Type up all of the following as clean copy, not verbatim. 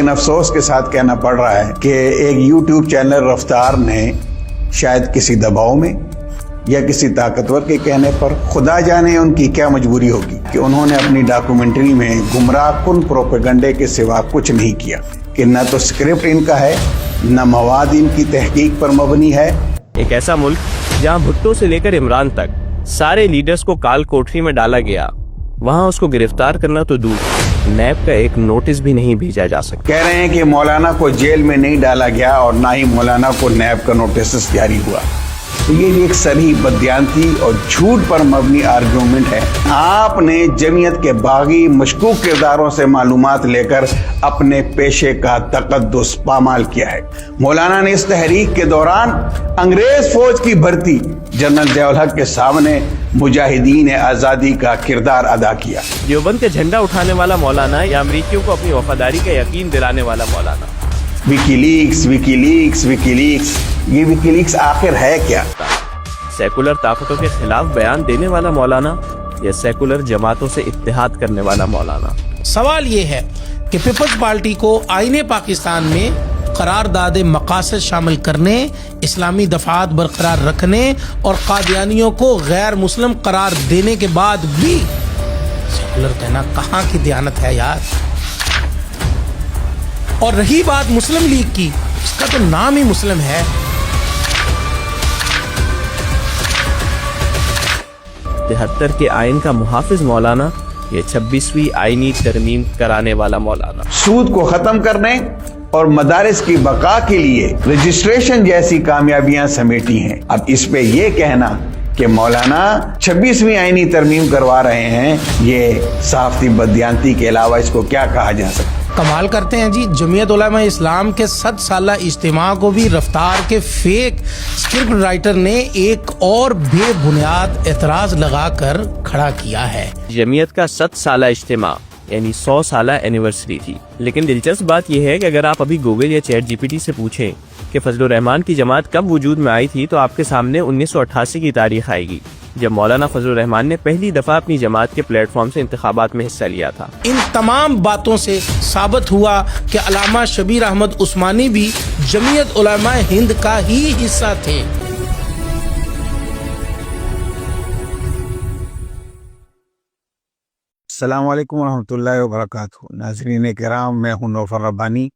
لیکن افسوس کے ساتھ کہنا پڑ رہا ہے کہ ایک یوٹیوب چینل رفتار نے شاید کسی دباؤ میں یا کسی طاقتور کے کہنے پر، خدا جانے ان کی کیا مجبوری ہوگی، کہ انہوں نے اپنی ڈاکومنٹری میں گمراہ کن پروپیگنڈے کے سوا کچھ نہیں کیا، کہ نہ تو اسکرپٹ ان کا ہے، نہ مواد ان کی تحقیق پر مبنی ہے۔ ایک ایسا ملک جہاں بھٹو سے لے کر عمران تک سارے لیڈرز کو کال کوٹری میں ڈالا گیا، وہاں اس کو گرفتار کرنا تو دور، نیب کا ایک نوٹس بھی نہیں بھیجا جا سکتا۔ کہہ رہے ہیں کہ مولانا کو جیل میں نہیں ڈالا گیا اور نہ ہی مولانا کو نیب کا نوٹس جاری ہوا۔ تو یہ ایک صریح بددیانتی اور جھوٹ پر مبنی آرگیومنٹ ہے۔ آپ نے جمعیت کے باغی مشکوک کرداروں سے معلومات لے کر اپنے پیشے کا تقدس پامال کیا ہے۔ مولانا نے اس تحریک کے دوران انگریز فوج کی بھرتی جنرل ضیاء الحق کے سامنے مجاہدین آزادی کا کردار ادا کیا۔ دیوبند کا جھنڈا اٹھانے والا مولانا یا امریکیوں کو اپنی وفاداری کا یقین دلانے والا مولانا؟ وکی لیکس، وکی لیکس، وکی لیکس، یہ وکی لیکس آخر ہے کیا؟ سیکولر طاقتوں کے خلاف بیان دینے والا مولانا یا سیکولر جماعتوں سے اتحاد کرنے والا مولانا؟ سوال یہ ہے کہ پیپلز پارٹی کو آئین پاکستان میں قرارداد مقاصد شامل کرنے، اسلامی دفعات برقرار رکھنے اور قادیانیوں کو غیر مسلم قرار دینے کے بعد بھی سیکولر کہنا کہاں کی دیانت ہے یار؟ اور رہی بات مسلم لیگ کی، اس کا تو نام ہی مسلم ہے۔ 73 کے آئین کا محافظ مولانا یا 26ویں آئینی ترمیم کرانے والا مولانا؟ سود کو ختم کرنے اور مدارس کی بقا کے لیے رجسٹریشن جیسی کامیابیاں سمیٹی ہیں۔ اب اس پہ یہ کہنا کہ مولانا 26ویں آئینی ترمیم کروا رہے ہیں، یہ صحافتی بددیانتی کے علاوہ اس کو کیا کہا جا سکتا؟ کمال کرتے ہیں جی، جمعیت علماء اسلام کے 100 سالہ اجتماع کو بھی رفتار کے فیک اسکرپٹ رائٹر نے ایک اور بے بنیاد اعتراض لگا کر کھڑا کیا ہے۔ جمعیت کا 100 سالہ اجتماع یعنی 100 سالہ اینیورسری تھی، لیکن دلچسپ بات یہ ہے کہ اگر آپ ابھی گوگل یا چیٹ جی پی ٹی سے پوچھیں کہ فضل الرحمان کی جماعت کب وجود میں آئی تھی، تو آپ کے سامنے 1988 کی تاریخ آئے گی، جب مولانا فضل الرحمان نے پہلی دفعہ اپنی جماعت کے پلیٹ فارم سے انتخابات میں حصہ لیا تھا۔ ان تمام باتوں سے ثابت ہوا کہ علامہ شبیر احمد عثمانی بھی جمعیت علماء ہند کا ہی حصہ تھے۔ السلام علیکم ورحمۃ اللہ وبرکاتہ۔ ناظرین کرام، میں ہوں نوفل ربانی،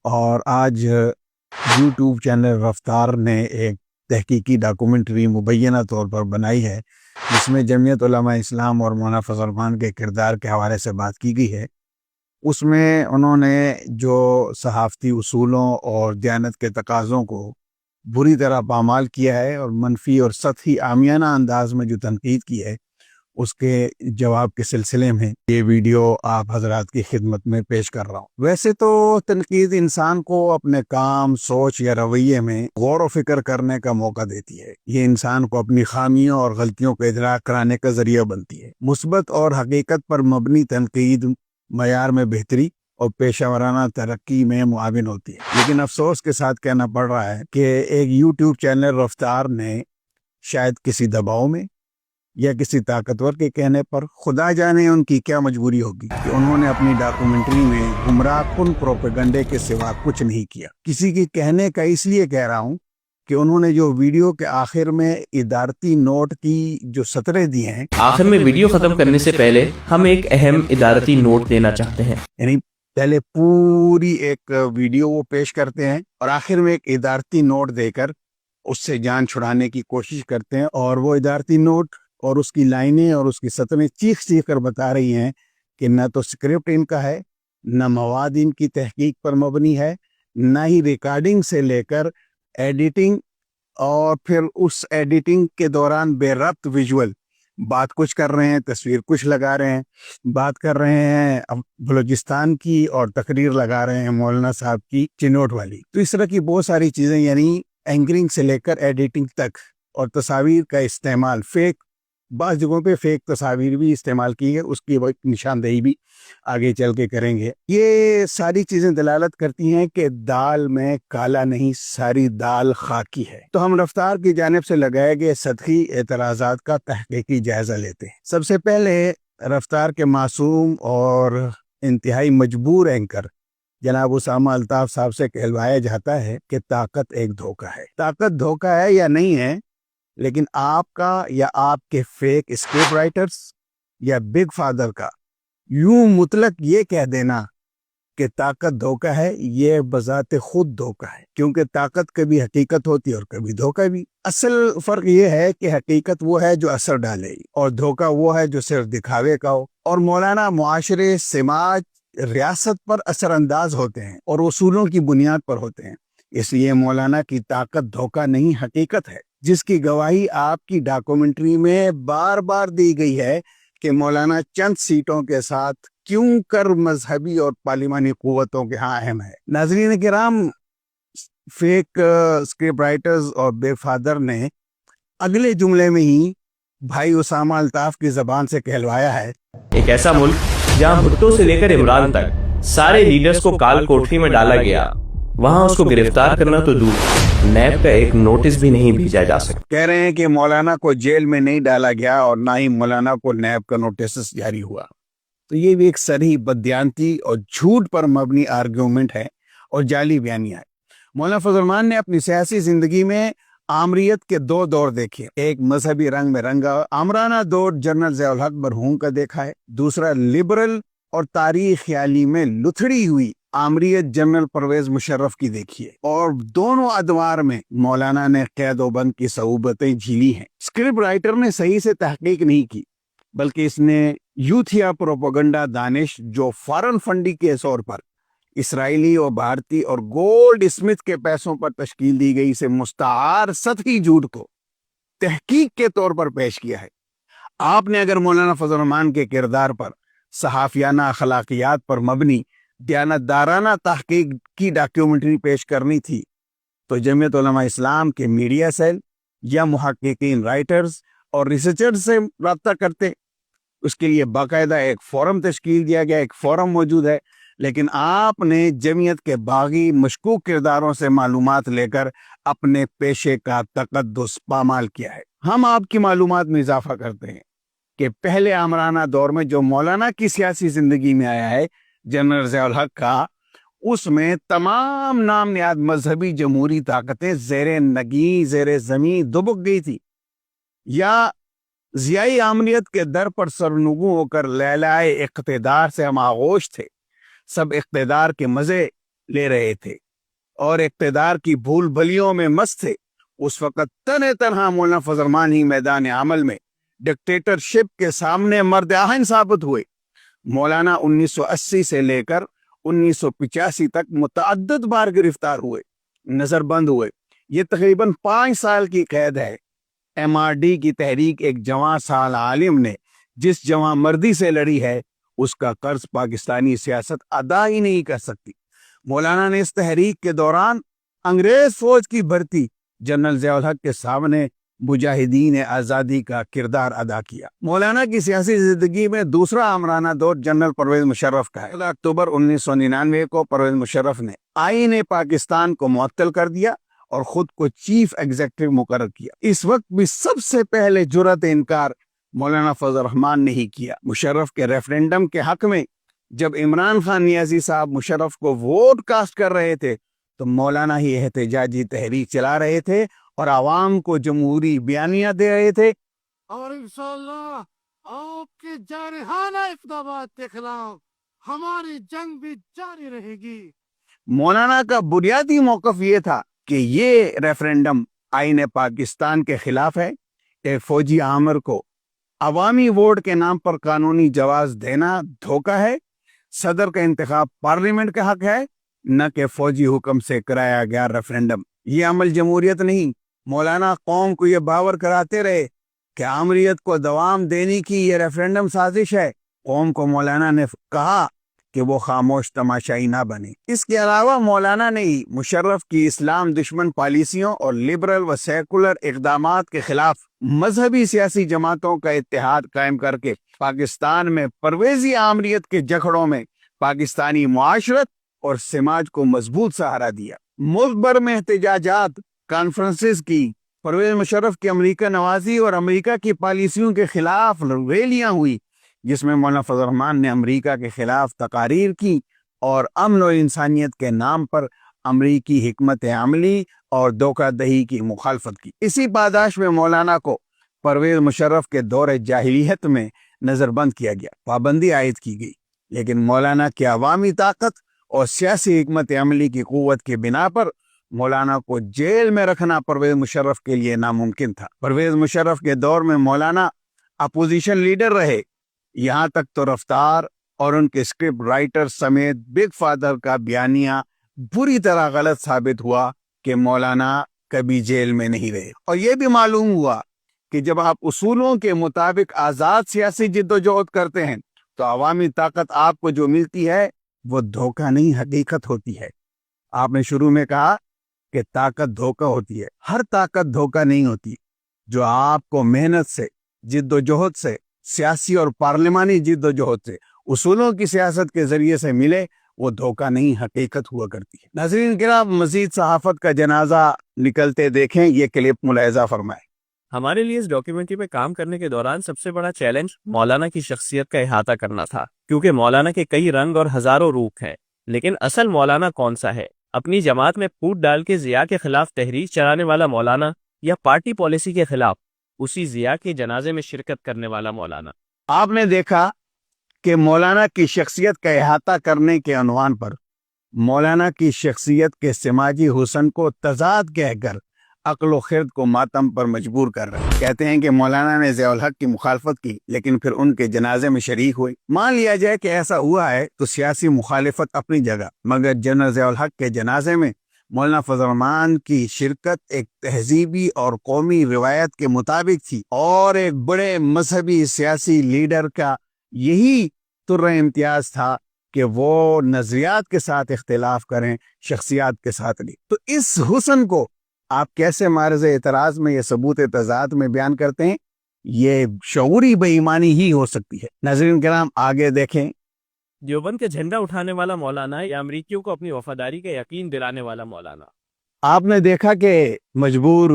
اور آج یوٹیوب چینل رفتار نے ایک تحقیقی ڈاکومنٹری مبینہ طور پر بنائی ہے، جس میں جمعیت علماء اسلام اور مولانا فضل الرحمان کے کردار کے حوالے سے بات کی گئی ہے۔ اس میں انہوں نے جو صحافتی اصولوں اور دیانت کے تقاضوں کو بری طرح پامال کیا ہے اور منفی اور سطحی عامیانہ انداز میں جو تنقید کی ہے، اس کے جواب کے سلسلے میں یہ ویڈیو آپ حضرات کی خدمت میں پیش کر رہا ہوں۔ ویسے تو تنقید انسان کو اپنے کام، سوچ یا رویے میں غور و فکر کرنے کا موقع دیتی ہے۔ یہ انسان کو اپنی خامیوں اور غلطیوں کو ادراک کرانے کا ذریعہ بنتی ہے۔ مثبت اور حقیقت پر مبنی تنقید معیار میں بہتری اور پیشہ ورانہ ترقی میں معاون ہوتی ہے۔ لیکن افسوس کے ساتھ کہنا پڑ رہا ہے کہ ایک یوٹیوب چینل رفتار نے شاید کسی دباؤ میں یا کسی طاقتور کے کہنے پر، خدا جانے ان کی کیا مجبوری ہوگی، کہ انہوں نے اپنی ڈاکومنٹری میں گمراہ کن پروپیگنڈے کے سوا کچھ نہیں کیا۔ کسی کے کہنے کا اس لیے کہہ رہا ہوں کہ انہوں نے جو ویڈیو کے آخر میں ادارتی نوٹ کی جو سطریں دی ہیں، آخر میں ویڈیو ختم کرنے سے پہلے ہم ایک اہم ادارتی نوٹ دینا چاہتے ہیں۔ یعنی پہلے پوری ایک ویڈیو وہ پیش کرتے ہیں اور آخر میں ایک ادارتی نوٹ دے کر اس سے جان چھڑانے کی کوشش کرتے ہیں، اور وہ ادارتی نوٹ اور اس کی لائنیں اور اس کی سطریں چیخ چیخ کر بتا رہی ہیں کہ نہ تو اسکرپٹ ان کا ہے، نہ مواد ان کی تحقیق پر مبنی ہے، نہ ہی ریکارڈنگ سے لے کر ایڈیٹنگ، اور پھر اس ایڈیٹنگ کے دوران بے ربط ویژول بات کچھ کر رہے ہیں، تصویر کچھ لگا رہے ہیں، بات کر رہے ہیں بلوچستان کی اور تقریر لگا رہے ہیں مولانا صاحب کی چنوٹ والی۔ تو اس طرح کی بہت ساری چیزیں، یعنی اینکرنگ سے لے کر ایڈیٹنگ تک، اور تصاویر کا استعمال، فیک، بعض جگہوں پہ فیک تصاویر بھی استعمال کی ہے، اس کی نشاندہی بھی آگے چل کے کریں گے۔ یہ ساری چیزیں دلالت کرتی ہیں کہ دال میں کالا نہیں، ساری دال خاکی ہے۔ تو ہم رفتار کی جانب سے لگائے گئے سطحی اعتراضات کا تحقیقی جائزہ لیتے ہیں۔ سب سے پہلے رفتار کے معصوم اور انتہائی مجبور اینکر جناب اسامہ الطاف صاحب سے کہلوایا جاتا ہے کہ طاقت ایک دھوکہ ہے. طاقت دھوکہ ہے یا نہیں ہے، لیکن آپ کا یا آپ کے فیک اسکرپٹ رائٹرز یا بگ فادر کا یوں مطلق یہ کہہ دینا کہ طاقت دھوکہ ہے، یہ بذات خود دھوکہ ہے، کیونکہ طاقت کبھی حقیقت ہوتی ہے اور کبھی دھوکہ بھی. اصل فرق یہ ہے کہ حقیقت وہ ہے جو اثر ڈالے اور دھوکہ وہ ہے جو صرف دکھاوے کا ہو. اور مولانا معاشرے، سماج، ریاست پر اثر انداز ہوتے ہیں اور اصولوں کی بنیاد پر ہوتے ہیں. اس لیے مولانا کی طاقت دھوکہ نہیں، حقیقت ہے، جس کی گواہی آپ کی ڈاکومنٹری میں بار بار دی گئی ہے کہ مولانا چند سیٹوں کے ساتھ کیوں کر مذہبی اور پارلیمانی قوتوں کے ہاں اہم ہے. ناظرین کرام، فیک اسکرپٹ رائٹرز اور بے فادر نے اگلے جملے میں ہی بھائی اسامہ الطاف کی زبان سے کہلوایا ہے، ایک ایسا ملک جہاں بھٹو سے لے کر عمران تک سارے لیڈرز کو کال کوٹری میں ڈالا گیا، وہاں اس کو گرفتار کرنا تو دور، نیب کا ایک نوٹس بھی نہیں بھیجا جا سکتا. کہہ رہے ہیں کہ مولانا کو جیل میں نہیں ڈالا گیا اور نہ ہی مولانا کو نیب کا نوٹس جاری ہوا. تو یہ بھی ایک صریح بددیانتی اور جھوٹ پر مبنی آرگیومنٹ ہے اور جعلی بیانیہ ہے. مولانا فضل الرحمان نے اپنی سیاسی زندگی میں آمریت کے دو دور دیکھے. ایک مذہبی رنگ میں رنگا آمرانہ دور جنرل ضیاء الحق مرحوم کا دیکھا ہے، دوسرا لبرل اور تاریخ خیالی میں لتھڑی ہوئی آمریت جنرل پرویز مشرف کی دیکھی ہے. اور دونوں ادوار میں مولانا نے قید و بند کی صعوبتیں جھیلی ہیں. اسکرپٹ رائٹر نے صحیح سے تحقیق نہیں کی، بلکہ اس نے یوتھیا پروپیگنڈا دانش جو فارن فنڈنگ کے طور پر اسرائیلی اور بھارتی اور گولڈ اسمتھ کے پیسوں پر تشکیل دی گئی سے مستعار سطحی جھوٹ کو تحقیق کے طور پر پیش کیا ہے. آپ نے اگر مولانا فضل الرحمان کے کردار پر صحافیانہ اخلاقیات پر مبنی دیانتدارانہ تحقیق کی ڈاکیومنٹری پیش کرنی تھی تو جمعیت علماء اسلام کے میڈیا سیل یا محققین، رائٹرز اور ریسرچرز سے رابطہ کرتے. اس کے لیے باقاعدہ ایک فورم تشکیل دیا گیا، ایک فورم موجود ہے، لیکن آپ نے جمعیت کے باغی مشکوک کرداروں سے معلومات لے کر اپنے پیشے کا تقدس پامال کیا ہے. ہم آپ کی معلومات میں اضافہ کرتے ہیں کہ پہلے آمرانہ دور میں جو مولانا کی سیاسی زندگی میں آیا ہے جنرل ضیاء الحق کا، اس میں تمام نام نہاد مذہبی جمہوری طاقتیں زیر نگی، زیر زمین دبک گئی تھی، یا ضیائی آمریت کے در پر سرنگوں ہو کر لیلائے اقتدار سے ہم آغوش تھے. سب اقتدار کے مزے لے رہے تھے اور اقتدار کی بھول بھلیوں میں مست تھے. اس وقت تنہ تنہا مولانا فضل الرحمان ہی میدان عمل میں ڈکٹیٹرشپ کے سامنے مرد آہن ثابت ہوئے. مولانا 1980 سے لے کر 1985 تک متعدد بار گرفتار ہوئے، نظر بند ہوئے. یہ تقریباً 5 سال کی قید ہے. MRD کی تحریک ایک جوان سال عالم نے جس جوان مردی سے لڑی ہے، اس کا قرض پاکستانی سیاست ادا ہی نہیں کر سکتی. مولانا نے اس تحریک کے دوران انگریز فوج کی بھرتی جنرل ضیاء الحق کے سامنے مجاہدین آزادی کا کردار ادا کیا. مولانا کی سیاسی زندگی میں دوسرا آمرانہ دور جنرل پرویز مشرف کا ہے. اکتوبر 1999 کو پرویز مشرف نے آئین پاکستان کو معطل کر دیا اور خود کو چیف ایگزیکٹو مقرر کیا. اس وقت بھی سب سے پہلے جرأت انکار مولانا فضل الرحمان نے ہی کیا. مشرف کے ریفرینڈم کے حق میں جب عمران خان نیازی صاحب مشرف کو ووٹ کاسٹ کر رہے تھے تو مولانا ہی احتجاجی تحریک چلا رہے تھے اور عوام کو جمہوری بیانیہ دے رہے تھے. اور انشاءاللہ آپ کے جارحانہ اقدامات کے خلاف ہماری جنگ بھی جاری رہے گی. مولانا کا بنیادی موقف یہ تھا کہ یہ ریفرینڈم آئین پاکستان کے خلاف ہے. ایک فوجی آمر کو عوامی ووٹ کے نام پر قانونی جواز دینا دھوکہ ہے. صدر کا انتخاب پارلیمنٹ کا حق ہے، نہ کہ فوجی حکم سے کرایا گیا ریفرینڈم. یہ عمل جمہوریت نہیں. مولانا قوم کو یہ باور کراتے رہے کہ آمریت کو دوام دینے کی یہ ریفرینڈم سازش ہے. قوم کو مولانا نے کہا کہ وہ خاموش تماشائی نہ بنے. اس کے علاوہ مولانا نے مشرف کی اسلام دشمن پالیسیوں اور لبرل و سیکولر اقدامات کے خلاف مذہبی سیاسی جماعتوں کا اتحاد قائم کر کے پاکستان میں پرویزی آمریت کے جکڑوں میں پاکستانی معاشرت اور سماج کو مضبوط سہارا دیا. ملک بھر میں احتجاجات، کانفرنسز کی، پرویز مشرف کی امریکہ نوازی اور امریکہ کی پالیسیوں کے خلاف ریلیاں ہوئی، جس میں مولانا فضل الرحمان نے امریکہ کے خلاف تقاریر کی اور امن و انسانیت کے نام پر امریکی حکمت عملی اور دھوکہ دہی کی مخالفت کی۔ اسی پاداش میں مولانا کو پرویز مشرف کے دور جاہلیت میں نظر بند کیا گیا، پابندی عائد کی گئی، لیکن مولانا کی عوامی طاقت اور سیاسی حکمت عملی کی قوت کی بنا پر مولانا کو جیل میں رکھنا پرویز مشرف کے لیے ناممکن تھا۔ پرویز مشرف کے دور میں مولانا اپوزیشن لیڈر رہے، یہاں تک تو رفتار اور ان کے اسکرپٹ رائٹر سمیت بگ فادر کا بیانیہ بری طرح غلط ثابت ہوا کہ مولانا کبھی جیل میں نہیں رہے، اور یہ بھی معلوم ہوا کہ جب آپ اصولوں کے مطابق آزاد سیاسی جد و جہد کرتے ہیں تو عوامی طاقت آپ کو جو ملتی ہے وہ دھوکہ نہیں حقیقت ہوتی ہے۔ آپ نے شروع میں کہا کہ طاقت دھوکہ ہوتی ہے، ہر طاقت دھوکہ نہیں ہوتی۔ جو آپ کو محنت سے، جد و جہد سے، سیاسی اور پارلیمانی جد و جہد سے، اصولوں کی سیاست کے ذریعے سے ملے، وہ دھوکہ نہیں حقیقت ہوا کرتی ہے۔ ناظرین کرام، مزید صحافت کا جنازہ نکلتے دیکھیں، یہ کلپ ملاحظہ فرمائیں۔ ہمارے لیے اس ڈاکیومنٹری پہ کام کرنے کے دوران سب سے بڑا چیلنج مولانا کی شخصیت کا احاطہ کرنا تھا، کیونکہ مولانا کے کئی رنگ اور ہزاروں روپ ہیں، لیکن اصل مولانا کون سا ہے؟ اپنی جماعت میں پھوٹ ڈال کے ضیاء کے خلاف تحریک چلانے والا مولانا، یا پارٹی پالیسی کے خلاف اسی ضیاء کے جنازے میں شرکت کرنے والا مولانا؟ آپ نے دیکھا کہ مولانا کی شخصیت کا احاطہ کرنے کے عنوان پر مولانا کی شخصیت کے سماجی حسن کو تضاد کہہ کر عقل و خرد کو ماتم پر مجبور کر رہے ہیں۔ کہتے ہیں کہ مولانا نے ضیاء الحق کی مخالفت کی لیکن پھر ان کے جنازے میں شریک ہوئی۔ مان لیا جائے کہ ایسا ہوا ہے تو سیاسی مخالفت اپنی جگہ، مگر جنرل ضیاء الحق کے جنازے میں مولانا فضل الرحمان کی شرکت ایک تہذیبی اور قومی روایت کے مطابق تھی، اور ایک بڑے مذہبی سیاسی لیڈر کا یہی طر امتیاز تھا کہ وہ نظریات کے ساتھ اختلاف کریں، شخصیات کے ساتھ نہیں۔ تو اس حسن کو آپ کیسے معرض اعتراض میں، یہ ثبوت تضاد میں بیان کرتے ہیں؟ یہ شعوری بے ایمانی ہی ہو سکتی ہے۔ ناظرین کرام، آگے دیکھیں۔ دیوبند کا جھنڈا اٹھانے والا مولانا یا امریکیوں کو اپنی وفاداری کا یقین دلانے والا مولانا؟ آپ نے دیکھا کہ مجبور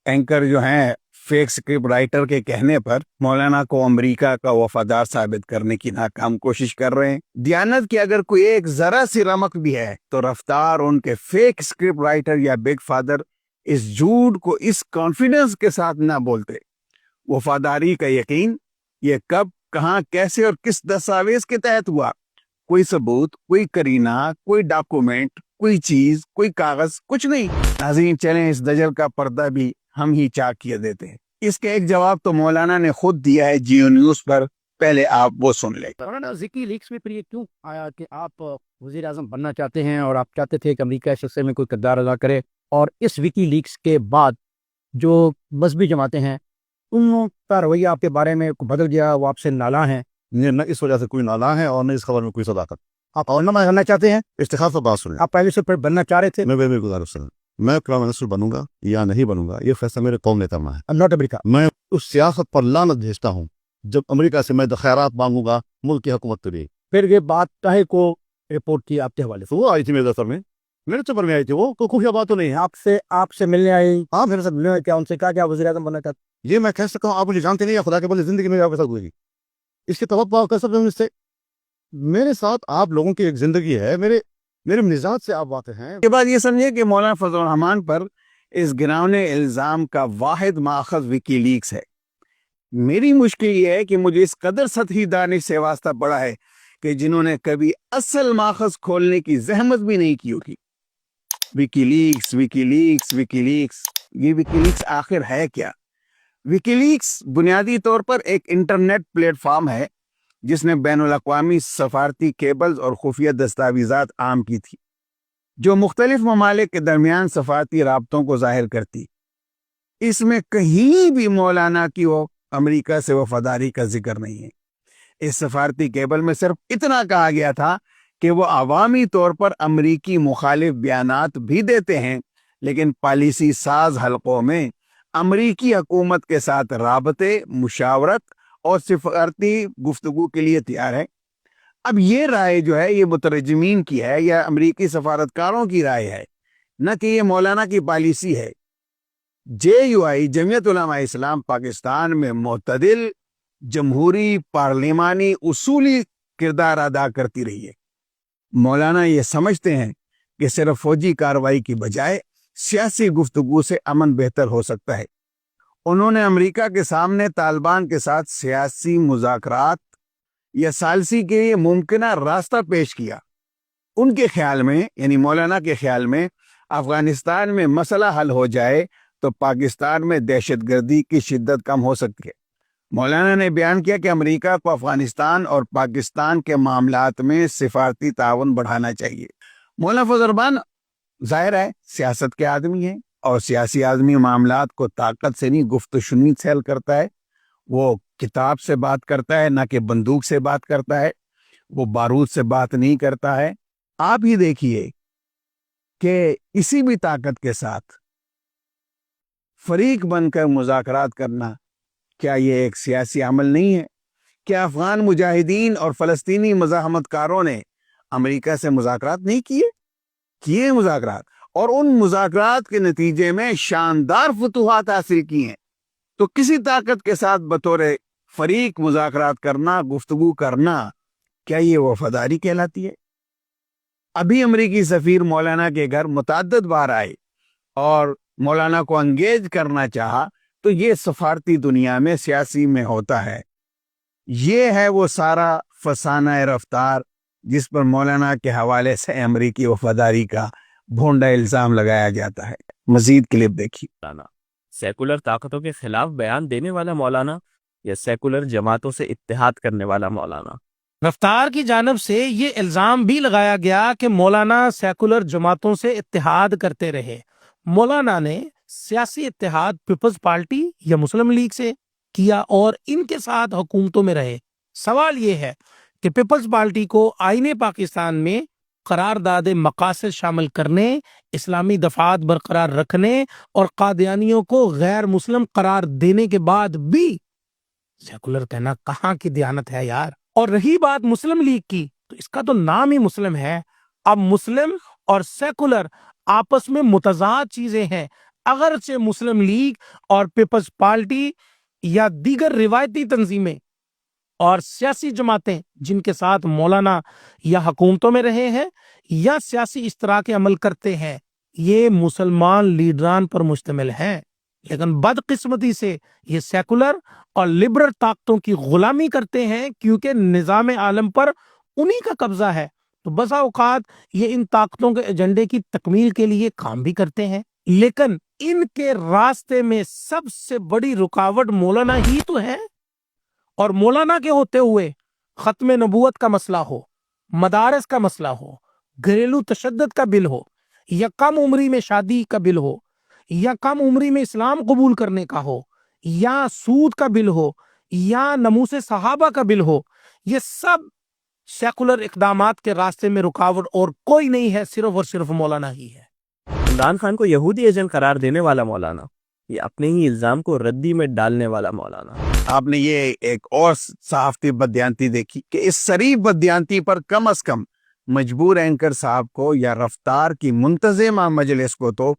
اینکر جو ہیں فیک سکرپٹ رائٹر کے کہنے پر مولانا کو امریکہ کا وفادار ثابت کرنے کی ناکام کوشش کر رہے ہیں۔ دیانت کی اگر کوئی ایک ذرا سی رمق بھی ہے تو رفتار ان کے فیک سکرپٹ رائٹر یا بگ فادر اس جھوٹ کو اس کانفیڈنس کے ساتھ نہ بولتے۔ وفاداری کا یقین یہ کب، کہاں، کیسے اور کس دستاویز کے تحت ہوا؟ کوئی ثبوت، کوئی کرینہ، کوئی ڈاکومنٹ، کوئی چیز، کوئی کاغذ، کچھ نہیں۔ ناظرین چلیں اس دجل کا پردہ بھی ہم ہی چاک کیے دیتے ہیں۔ اس کے ایک جواب تو مولانا نے خود دیا ہے جیو نیوز پر، پہلے آپ وہ سن لیں۔ مولانا وکی لیکس میں پھر یہ کیوں آیا کہ آپ وزیر اعظم بننا چاہتے ہیں اور آپ چاہتے تھے کہ امریکہ اس سلسلے میں کوئی کردار ادا کرے، اور اس وکی لیکس کے بعد جو مذہبی جماعتیں ہیں ان کا رویہ آپ کے بارے میں بدل گیا، وہ آپ سے نالاں ہیں؟ نہ اس وجہ سے کوئی نالاں ہے اور نہ اس خبر میں کوئی صداقت۔ آپ علماء بننا چاہتے ہیں؟ استخاب سے بات سنیں، آپ پہلے سے پھر بننا چاہ رہے تھے؟ میں بے گزارش سن، میں پرائم منسٹر بنوں گا یا نہیں بنوں گا یہ فیصلہ میرے قوم نے کرنا ہے، ناٹ امریکہ۔ میں اس سیاست پر لعنت بھیجتا ہوں جب امریکہ سے میں خیرات مانگوں گا ملک کی حکومت کے لیے۔ پھر یہ بات طاہر کو رپورٹ کی آپ کے حوالے سے، وہ آئی تھی میرے دفتر میں، میرے چپر میں آئی تھی، وہ کوئی خفیہ بات تو نہیں ہے۔ آپ سے ملنے آئی؟ ہاں میرے ساتھ ملنے آئی، کیا ان سے کہا کہ آپ وزیر اعظم بننا چاہتے یہ میں کہہ سکتا ہوں، آپ مجھے جانتے نہیں، یا خدا کے بولے زندگی میں آپ کے ساتھ ہوئی اس کی توقع کر سکتے ہیں اس سے؟ میرے ساتھ آپ لوگوں کی ایک زندگی ہے، میرے مزاج سے آپ واقع ہیں۔ کے بعد یہ سمجھے کہ مولانا فضل الرحمان پر اس گراؤنے الزام کا واحد ماخذ وکی لیکس ہے۔ میری مشکل یہ ہے کہ مجھے اس قدر سطحی دانش سے واسطہ پڑا ہے کہ جنہوں نے کبھی اصل ماخذ کھولنے کی زحمت بھی نہیں کی ہوگی۔ وکی لیکس، وکی لیکس، وکی لیکس، یہ وکی لیکس آخر ہے کیا؟ وکی لیکس بنیادی طور پر ایک انٹرنیٹ پلیٹ فارم ہے جس نے بین الاقوامی سفارتی کیبلز اور خفیہ دستاویزات عام کی تھی، جو مختلف ممالک کے درمیان سفارتی رابطوں کو ظاہر کرتی۔ اس میں کہیں بھی مولانا کی وہ امریکہ سے وفاداری کا ذکر نہیں ہے۔ اس سفارتی کیبل میں صرف اتنا کہا گیا تھا کہ وہ عوامی طور پر امریکی مخالف بیانات بھی دیتے ہیں، لیکن پالیسی ساز حلقوں میں امریکی حکومت کے ساتھ رابطے، مشاورت اور سفارتی گفتگو کے لیے تیار ہے۔ اب یہ رائے جو ہے یہ مترجمین کی ہے یا امریکی سفارتکاروں کی رائے ہے، نہ کہ یہ مولانا کی پالیسی ہے۔ JUI جمعیت علماء اسلام پاکستان میں معتدل، جمہوری، پارلیمانی، اصولی کردار ادا کرتی رہی ہے۔ مولانا یہ سمجھتے ہیں کہ صرف فوجی کارروائی کی بجائے سیاسی گفتگو سے امن بہتر ہو سکتا ہے۔ انہوں نے امریکہ کے سامنے طالبان کے ساتھ سیاسی مذاکرات یا ثالثی کے لیے ممکنہ راستہ پیش کیا۔ ان کے خیال میں، یعنی مولانا کے خیال میں، افغانستان میں مسئلہ حل ہو جائے تو پاکستان میں دہشت گردی کی شدت کم ہو سکتی ہے۔ مولانا نے بیان کیا کہ امریکہ کو افغانستان اور پاکستان کے معاملات میں سفارتی تعاون بڑھانا چاہیے۔ مولانا فضل الرحمان ظاہر ہے سیاست کے آدمی ہیں، اور سیاسی آدمی معاملات کو طاقت سے نہیں گفت و شنید سے حل کرتا ہے۔ وہ کتاب سے بات کرتا ہے، نہ کہ بندوق سے بات کرتا ہے، وہ بارود سے بات نہیں کرتا ہے۔ آپ ہی دیکھیے کہ کسی بھی طاقت کے ساتھ فریق بن کر مذاکرات کرنا، کیا یہ ایک سیاسی عمل نہیں ہے؟ کیا افغان مجاہدین اور فلسطینی مزاحمت کاروں نے امریکہ سے مذاکرات نہیں کیے مذاکرات، اور ان مذاکرات کے نتیجے میں شاندار فتوحات حاصل کی ہیں؟ تو کسی طاقت کے ساتھ بطور فریق مذاکرات کرنا، گفتگو کرنا، کیا یہ وفاداری کہلاتی ہے؟ ابھی امریکی سفیر مولانا کے گھر متعدد بار آئے اور مولانا کو انگیج کرنا چاہا، تو یہ سفارتی دنیا میں سیاسی میں ہوتا ہے۔ یہ ہے وہ سارا فسانہ رفتار جس پر مولانا کے حوالے سے امریکی وفاداری کا بھونڈا الزام لگایا جاتا ہے۔ مزید کلپ دیکھیے۔ مولانا سیکولر طاقتوں کے خلاف بیان دینے والا مولانا یا سیکولر جماعتوں سے اتحاد کرنے والا مولانا؟ رفتار کی جانب سے یہ الزام بھی لگایا گیا کہ مولانا سیکولر جماعتوں سے اتحاد کرتے رہے۔ مولانا نے سیاسی اتحاد پیپلز پارٹی یا مسلم لیگ سے کیا اور ان کے ساتھ حکومتوں میں رہے۔ سوال یہ ہے کہ پیپلز پارٹی کو آئین پاکستان میں قرارداد مقاصد شامل کرنے، اسلامی دفعات برقرار رکھنے اور قادیانیوں کو غیر مسلم قرار دینے کے بعد بھی سیکولر کہنا کہاں کی دیانت ہے یار؟ اور رہی بات مسلم لیگ کی، تو اس کا تو نام ہی مسلم ہے۔ اب مسلم اور سیکولر آپس میں متضاد چیزیں ہیں، اگرچہ مسلم لیگ اور پیپلز پارٹی یا دیگر روایتی تنظیمیں اور سیاسی جماعتیں جن کے ساتھ مولانا یا حکومتوں میں رہے ہیں یا سیاسی اشتراک عمل کرتے ہیں، یہ مسلمان لیڈران پر مشتمل ہیں، لیکن بدقسمتی سے یہ سیکولر اور لبرل طاقتوں کی غلامی کرتے ہیں، کیونکہ نظام عالم پر انہی کا قبضہ ہے۔ تو بسا اوقات یہ ان طاقتوں کے ایجنڈے کی تکمیل کے لیے کام بھی کرتے ہیں، لیکن ان کے راستے میں سب سے بڑی رکاوٹ مولانا ہی تو ہے۔ اور مولانا کے ہوتے ہوئے ختم نبوت کا مسئلہ ہو، مدارس کا مسئلہ ہو، گھریلو تشدد کا بل ہو، یا کم عمری میں شادی کا بل ہو، یا کم عمری میں اسلام قبول کرنے کا ہو، یا سود کا بل ہو، یا ناموس صحابہ کا بل ہو، یہ سب سیکولر اقدامات کے راستے میں رکاوٹ اور کوئی نہیں ہے، صرف اور صرف مولانا ہی ہے۔ عمران خان کو یہودی ایجنٹ قرار دینے والا مولانا یا اپنے ہی الزام کو ردی میں ڈالنے والا مولانا؟ آپ نے یہ ایک اور صحافتی بدیانتی دیکھی کہ اس صریح بدیانتی پر کم از کم مجبور اینکر صاحب کو یا رفتار کی منتظمہ مجلس کو تو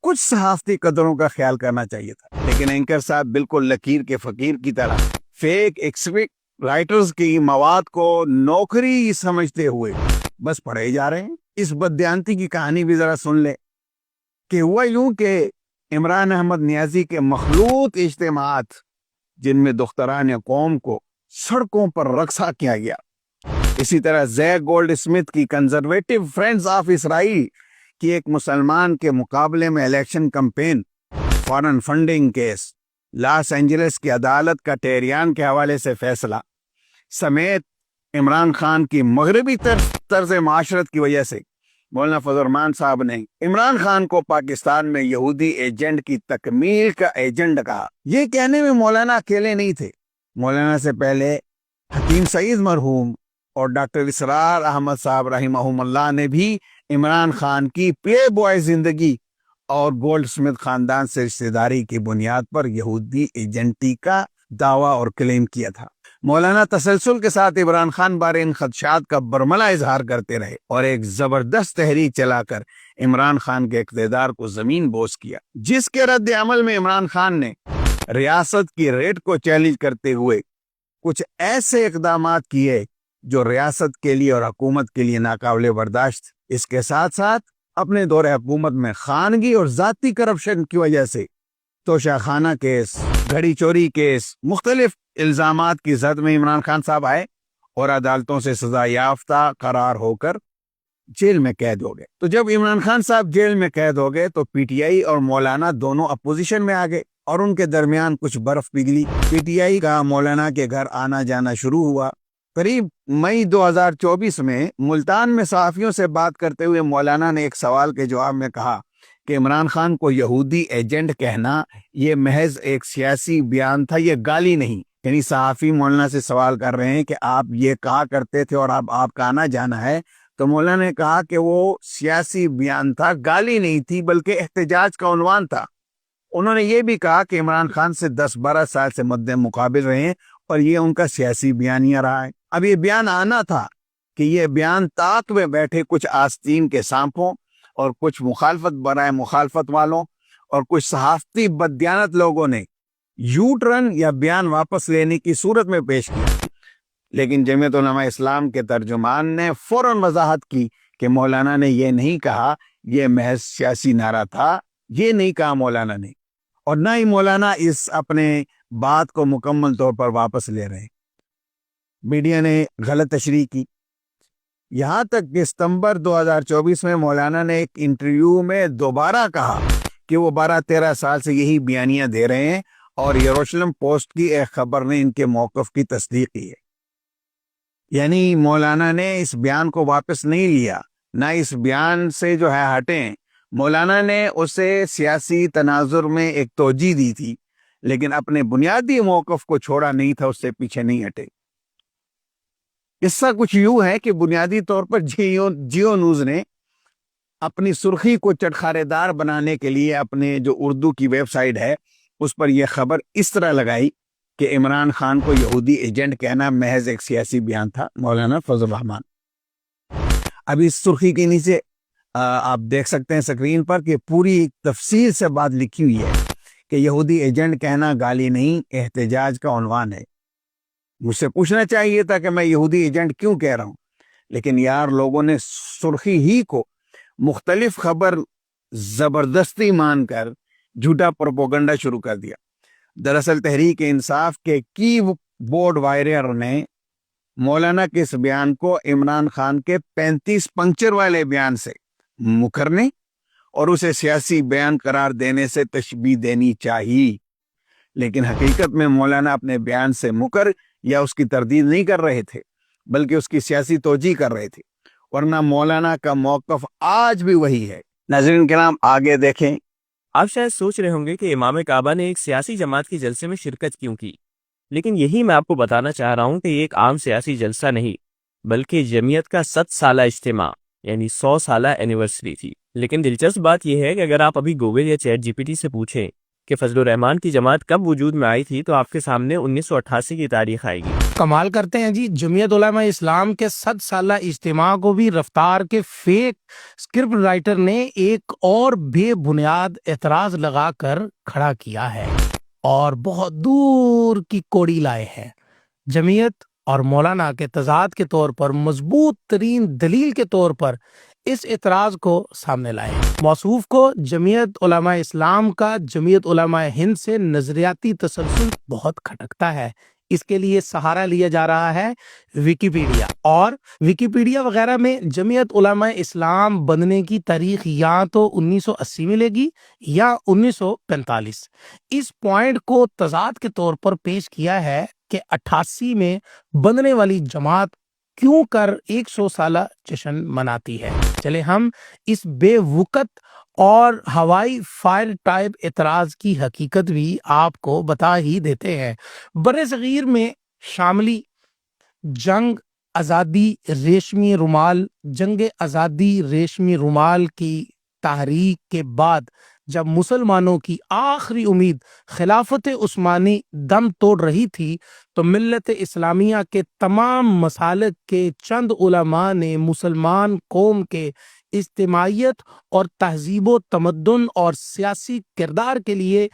کچھ صحافتی قدروں کا خیال کرنا چاہیے تھا، لیکن اینکر صاحب بالکل لکیر کے فقیر کی طرح فیک ایکسپیکٹ رائٹرز کی مواد کو نوکری سمجھتے ہوئے بس پڑھے جا رہے ہیں۔ اس بدیانتی کی کہانی بھی ذرا سن لے کہ ہوا یوں کہ عمران احمد نیازی کے مخلوط اجتماعات جن میں دختران قوم کو سڑکوں پر رقصہ کیا گیا، اسی طرح زیک گولڈ اسمتھ کی کنزرویٹو فرینڈز آف اسرائیل کی ایک مسلمان کے مقابلے میں election campaign, foreign funding case, Los Angeles کی عدالت کا ٹہریان کے حوالے سے فیصلہ سمیت عمران خان کی مغربی طرز معاشرت کی وجہ سے مولانا فضل الرحمان صاحب نے عمران خان کو پاکستان میں یہودی ایجنٹ کی تکمیل کا ایجنٹ کہا۔ یہ کہنے میں مولانا اکیلے نہیں تھے، مولانا سے پہلے حکیم سعید مرحوم اور ڈاکٹر اسرار احمد صاحب رحمہم اللہ نے بھی عمران خان کی پلے بوائے زندگی اور گولڈ اسمتھ خاندان سے رشتہ داری کی بنیاد پر یہودی ایجنٹی کا دعویٰ اور کلیم کیا تھا۔ مولانا تسلسل کے ساتھ عمران خان بارے ان خدشات کا برملا اظہار کرتے رہے اور ایک زبردست تحریک چلا کر عمران خان کے اقتدار کو زمین بوس کیا، جس کے رد عمل میں عمران خان نے ریاست کی ریٹ کو چیلنج کرتے ہوئے کچھ ایسے اقدامات کیے جو ریاست کے لیے اور حکومت کے لیے ناقابل برداشت. اس کے ساتھ ساتھ اپنے دور حکومت میں خانگی اور ذاتی کرپشن کی وجہ سے توشہ خانہ کیس، گھڑی چوری کیس، مختلف الزامات کی زد میں عمران خان صاحب آئے اور عدالتوں سے سزا یافتہ قرار ہو کر جیل میں قید ہو گئے. تو جب عمران خان صاحب جیل میں قید ہو گئے تو پی ٹی آئی اور مولانا دونوں اپوزیشن میں آ گئے اور ان کے درمیان کچھ برف پگھلی. پی ٹی آئی کا مولانا کے گھر آنا جانا شروع ہوا. قریب مئی 2024 میں ملتان میں صحافیوں سے بات کرتے ہوئے مولانا نے ایک سوال کے جواب میں کہا کہ عمران خان کو یہودی ایجنٹ کہنا یہ محض ایک سیاسی بیان تھا، یہ گالی نہیں. یعنی صحافی مولانا سے سوال کر رہے ہیں کہ آپ یہ کہا کرتے تھے اور اب آپ کا آنا جانا ہے، تو مولانا نے کہا کہ وہ سیاسی بیان تھا، گالی نہیں تھی بلکہ احتجاج کا عنوان تھا. انہوں نے یہ بھی کہا کہ عمران خان سے 10-12 سال سے مد مقابل رہے ہیں اور یہ ان کا سیاسی بیانیہ رہا ہے. اب یہ بیان آنا تھا کہ یہ بیان طاق میں بیٹھے کچھ آستین کے سانپوں اور کچھ مخالفت برائے مخالفت والوں اور کچھ صحافتی بددیانت لوگوں نے یو ٹرن یا بیان واپس لینے کی صورت میں پیش کیا. لیکن جمعیت علماء اسلام کے ترجمان نے فوراً وضاحت کی کہ مولانا نے یہ نہیں کہا یہ محض سیاسی نعرہ تھا، یہ نہیں کہا مولانا نے، اور نہ ہی مولانا اس اپنے بات کو مکمل طور پر واپس لے رہے. میڈیا نے غلط تشریح کی، یہاں تک کہ ستمبر 2024 میں مولانا نے ایک انٹرویو میں دوبارہ کہا کہ وہ 12-13 سال سے یہی بیانیاں دے رہے ہیں اور یروشلم پوسٹ کی ایک خبر نے ان کے موقف کی تصدیق کی ہے. یعنی مولانا نے اس بیان کو واپس نہیں لیا، نہ اس بیان سے جو ہے ہٹیں. مولانا نے اسے سیاسی تناظر میں ایک توجہ دی تھی لیکن اپنے بنیادی موقف کو چھوڑا نہیں تھا، اس سے پیچھے نہیں ہٹے. قصہ کچھ یوں ہے کہ بنیادی طور پر جیو نیوز نے اپنی سرخی کو چٹخارے دار بنانے کے لیے اپنے جو اردو کی ویب سائٹ ہے اس پر یہ خبر اس طرح لگائی کہ عمران خان کو یہودی ایجنٹ کہنا محض ایک سیاسی بیان تھا. مولانا فضل الرحمان. اب اس سرخی کے نیچے آپ دیکھ سکتے ہیں اسکرین پر کہ پوری تفصیل سے بات لکھی ہوئی ہے کہ یہودی ایجنٹ کہنا گالی نہیں، احتجاج کا عنوان ہے. مجھ سے پوچھنا چاہیے تھا کہ میں یہودی ایجنٹ کیوں کہہ رہا ہوں، لیکن یار لوگوں نے سرخی ہی کو مختلف خبر زبردستی مان کر جھوٹا پروپیگنڈا شروع کر دیا. دراصل تحریک انصاف کے کی بورڈ وائرر نے مولانا کے اس بیان کو عمران خان کے 35 پنکچر والے بیان سے مکرنے اور اسے سیاسی بیان قرار دینے سے تشبیہ دینی چاہیے. لیکن حقیقت میں مولانا اپنے بیان سے مکر یا اس کی تردید نہیں کر رہے تھے بلکہ اس کی سیاسی توجیہ کر رہے تھے، ورنہ مولانا کا موقف آج بھی وہی ہے. ناظرین کرام آگے دیکھیں. آپ شاید سوچ رہے ہوں گے کہ امام کعبہ نے ایک سیاسی جماعت کی جلسے میں شرکت کیوں کی، لیکن یہی میں آپ کو بتانا چاہ رہا ہوں کہ یہ ایک عام سیاسی جلسہ نہیں بلکہ جمعیت کا 100 سالہ اجتماع یعنی 100 سالہ اینیورسری تھی. لیکن دلچسپ بات یہ ہے کہ اگر آپ ابھی گوگل یا چیٹ جی پی ٹی سے پوچھیں کہ فضل الرحمان کی جماعت کب وجود میں آئی تھی تو آپ کے سامنے 1988 کی تاریخ آئے گی. کمال کرتے ہیں جی. جمعیت علماء اسلام کے 100 سالہ اجتماع کو بھی رفتار کے فیک اسکرپٹ رائٹر نے ایک اور بے بنیاد اعتراض لگا کر کھڑا کیا ہے اور بہت دور کی کوڑی لائے ہیں. جمعیت اور مولانا کے تضاد کے طور پر مضبوط ترین دلیل کے طور پر اس اعتراض کو سامنے لائے. موصوف کو جمعیت علماء اسلام کا جمعیت علماء ہند سے نظریاتی تسلسل بہت کھٹکتا ہے. اس کے لیے سہارا لیا جا رہا ہے ویکیپیڈیا، اور ویکیپیڈیا وغیرہ میں جمعیت علماء اسلام بننے کی تاریخ یا تو 1980 ملے گی یا 1945. اس پوائنٹ کو تضاد کے طور پر پیش کیا ہے کہ 88 میں بننے والی جماعت کیوں کر 100 سالہ جشن مناتی ہے. چلے ہم اس بے وقت اور ہوائی فائر ٹائپ اعتراض کی حقیقت بھی آپ کو بتا ہی دیتے ہیں. بر صغیر میں شاملی جنگ آزادی ریشمی رومال کی تحریک کے بعد جب مسلمانوں کی آخری امید خلافت عثمانی دم توڑ رہی تھی تو ملت اسلامیہ کے تمام مسالک کے چند علماء نے مسلمان قوم کے اجتماعیت اور تہذیب و تمدن اور سیاسی کردار کے لیے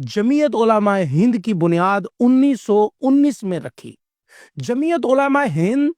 جمعیت علماء ہند کی بنیاد 1919 میں رکھی. جمعیت علماء ہند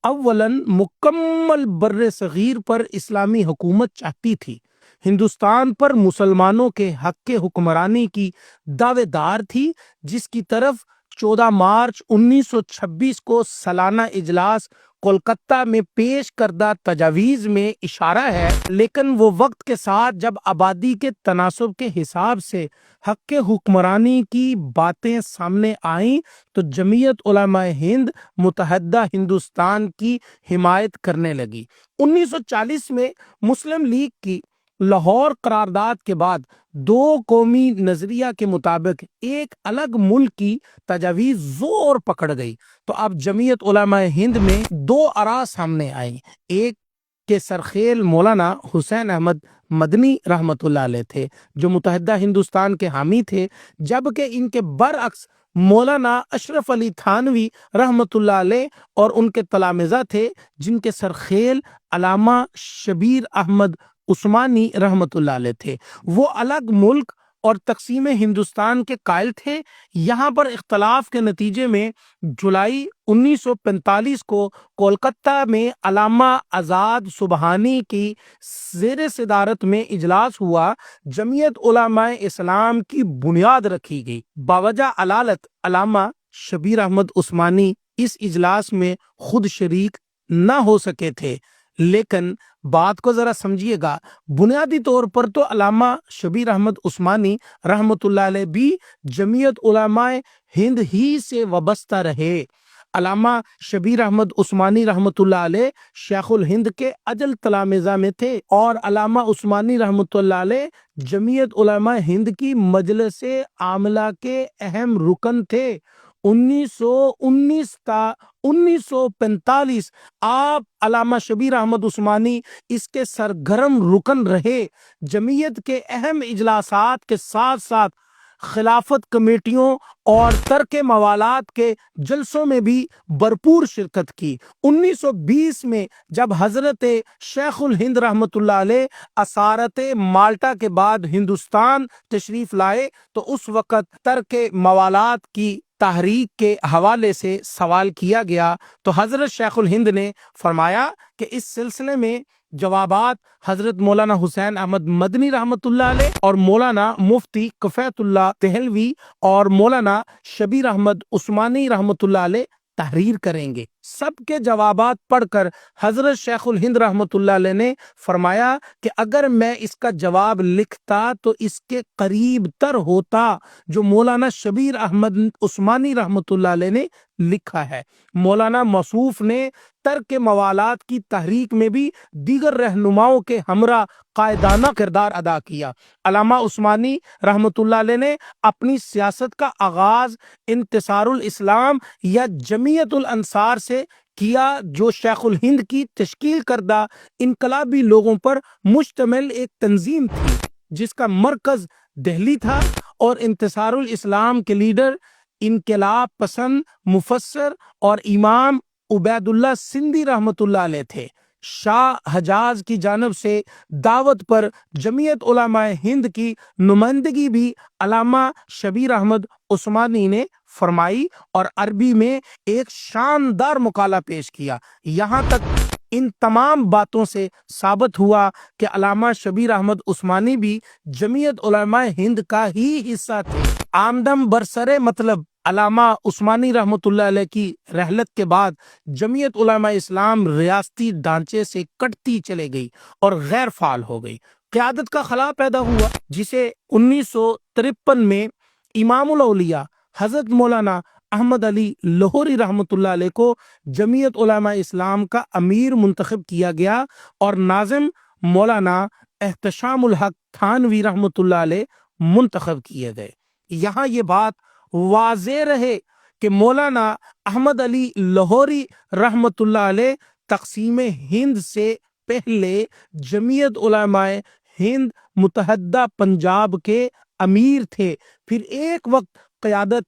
اولاً مکمل بر صغیر پر اسلامی حکومت چاہتی تھی، ہندوستان پر مسلمانوں کے حق حکمرانی کی دعوے دار تھی، جس کی طرف 14 مارچ 1926 کو سالانہ اجلاس کولکتہ میں پیش کردہ تجاویز میں اشارہ ہے، لیکن وہ وقت کے ساتھ جب آبادی کے تناسب کے حساب سے حق حکمرانی کی باتیں سامنے آئیں تو جمعیت علماء ہند متحدہ ہندوستان کی حمایت کرنے لگی۔ 1940 میں مسلم لیگ کی لاہور قرارداد کے بعد دو قومی نظریہ کے مطابق ایک الگ ملک کی تجاویز زور پکڑ گئی، تو اب جمعیت علماء ہند میں دو آراء سامنے آئیں۔ ایک کے سرخیل مولانا حسین احمد مدنی رحمۃ اللہ علیہ تھے، جو متحدہ ہندوستان کے حامی تھے، جبکہ ان کے برعکس مولانا اشرف علی تھانوی رحمۃ اللہ علیہ اور ان کے تلامذہ تھے، جن کے سرخیل علامہ شبیر احمد عثمانی رحمۃ اللہ علیہ تھے۔ وہ الگ ملک اور تقسیم ہندوستان کے قائل تھے۔ یہاں پر اختلاف کے نتیجے میں جولائی 1945 کو کولکتہ میں علامہ آزاد سبحانی کی زیر صدارت میں اجلاس ہوا۔ جمعیت علماء اسلام کی بنیاد رکھی گئی۔ باوجہ علالت علامہ شبیر احمد عثمانی اس اجلاس میں خود شریک نہ ہو سکے تھے، لیکن بات کو ذرا سمجھیے گا، بنیادی طور پر تو علامہ شبیر احمد عثمانی رحمۃ اللہ علیہ بھی جمعیت علماء ہند ہی سے وابستہ رہے۔ علامہ شبیر احمد عثمانی رحمۃ اللہ علیہ شیخ الہند کے اجل تلامذہ میں تھے، اور علامہ عثمانی رحمۃ اللہ علیہ جمعیت علماء ہند کی مجلس عاملہ کے اہم رکن تھے۔ 1919 تا 1945 آپ علامہ شبیر احمد عثمانی اس کے سرگرم رکن رہے۔ جمعیت کے اہم اجلاسات کے ساتھ ساتھ خلافت کمیٹیوں اور ترک موالات کے جلسوں میں بھی بھرپور شرکت کی۔ 1920 میں جب حضرت شیخ الہند رحمۃ اللہ علیہ اسارت مالٹا کے بعد ہندوستان تشریف لائے تو اس وقت ترک موالات کی تحریک کے حوالے سے سوال کیا گیا، تو حضرت شیخ الہند نے فرمایا کہ اس سلسلے میں جوابات حضرت مولانا حسین احمد مدنی رحمۃ اللہ علیہ اور مولانا مفتی کفایت اللہ دہلوی اور مولانا شبیر احمد عثمانی رحمۃ اللہ علیہ تحریر کریں گے۔ سب کے جوابات پڑھ کر حضرت شیخ الہند رحمۃ اللہ علیہ نے فرمایا کہ اگر میں اس کا جواب لکھتا تو اس کے قریب تر ہوتا جو مولانا شبیر احمد عثمانی رحمۃ اللہ علیہ نے لکھا ہے۔ مولانا موصوف نے ترک موالات کی تحریک میں بھی دیگر رہنماؤں کے ہمراہ قائدانہ کردار ادا کیا۔ علامہ عثمانی رحمۃ اللہ علیہ نے اپنی سیاست کا آغاز انتصار الاسلام یا جمعیت الانصار سے کیا، جو شیخ الہند کی تشکیل کردہ انقلابی لوگوں پر مشتمل ایک تنظیم تھی، جس کا مرکز دہلی تھا، اور انتصار الاسلام کے لیڈر انقلاب پسند مفسر اور امام عبید اللہ سندھی رحمۃ اللہ علیہ تھے۔ شاہ حجاز کی جانب سے دعوت پر جمعیت علماء ہند کی نمائندگی بھی علامہ شبیر احمد عثمانی نے فرمائی اور عربی میں ایک شاندار مقالہ پیش کیا۔ یہاں تک ان تمام باتوں سے ثابت ہوا کہ علامہ شبیر احمد عثمانی بھی جمعیت علماء ہند کا ہی حصہ تھے۔ آمدم برسر مطلب علامہ عثمانی رحمۃ اللہ علیہ کی رحلت کے بعد جمعیت علماء اسلام ریاستی ڈھانچے سے کٹتی چلے گئی اور غیر فعال ہو گئی۔ قیادت کا خلا پیدا ہوا، جسے 1953 میں امام الاولیاء حضرت مولانا احمد علی لاہوری رحمۃ اللہ علیہ کو جمعیت علماء اسلام کا امیر منتخب کیا گیا، اور ناظم مولانا احتشام الحق تھانوی رحمۃ اللہ علیہ منتخب کیے گئے۔ یہاں یہ بات واضح رہے کہ مولانا احمد علی لاہوری رحمۃ اللہ علیہ تقسیم ہند سے پہلے جمعیت علماء ہند متحدہ پنجاب کے امیر تھے۔ پھر ایک وقت قیادت